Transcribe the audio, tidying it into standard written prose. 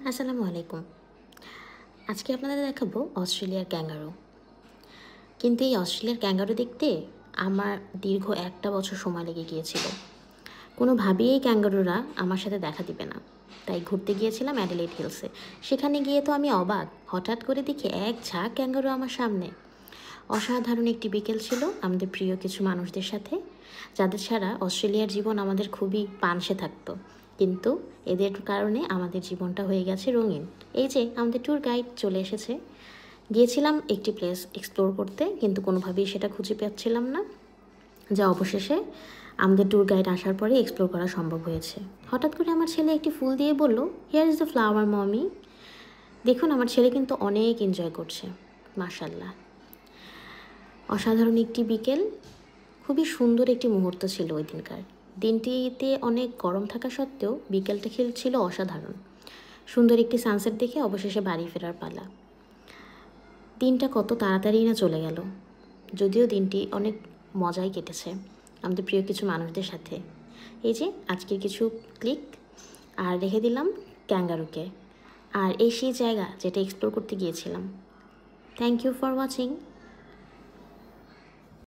আসসালামু আলাইকুম। আজকে আপনাদের দেখাবো অস্ট্রেলিয়ার ক্যাঙ্গারু। কিন্তু এই অস্ট্রেলিয়ার ক্যাঙ্গারু দেখতে আমার দীর্ঘ ১টা বছর সময় লেগে গিয়েছিল। কোনোভাবেই এই ক্যাঙ্গারুরা আমার সাথে দেখা দিবে না। তাই ঘুরতে গিয়েছিলাম অ্যাডিলেড হিলসে। সেখানে গিয়ে তো আমি অবাক। হঠাৎ করে দেখি এক ঝাঁক ক্যাঙ্গারু আমার সামনে। অসাধারণ একটি বিকেল ছিল আমাদের প্রিয় কিছু মানুষদের সাথে, যাদের ছাড়া অস্ট্রেলিয়ার জীবন আমাদের খুবই পানসে থাকতো। কিন্তু এদের কারণে আমাদের জীবনটা হয়ে গেছে রঙিন। এই যে আমাদের ট্যুর গাইড চলে এসেছে। গিয়েছিলাম একটি প্লেস এক্সপ্লোর করতে, কিন্তু কোনোভাবেই সেটা খুঁজে পাচ্ছিলাম না, যা অবশেষে আমাদের ট্যুর গাইড আসার পরে এক্সপ্লোর করা সম্ভব হয়েছে। হঠাৎ করে আমার ছেলে একটি ফুল দিয়ে বলল, here is the flower mummy. দেখুন, আমার ছেলে কিন্তু অনেক এনজয় করছে, মাশাল্লাহ। অসাধারণ একটি বিকেল, খুবই সুন্দর একটি মুহূর্ত ছিল ওই দিনকার। দিনটিতে অনেক গরম থাকা সত্ত্বেও বিকেলটা ছিল অসাধারণ। সুন্দর একটি সানসেট দেখে অবশেষে বাড়ি ফেরার পালা। দিনটা কত তাড়াতাড়ি না চলে গেল, যদিও দিনটি অনেক মজাই কেটেছে আমাদের প্রিয় কিছু মানুষদের সাথে। এই যে আজকের কিছু ক্লিক, আর রেখে দিলাম ক্যাঙ্গারুকে। আর এই সেই জায়গা যেটা এক্সপ্লোর করতে গিয়েছিলাম। Thank you for watching.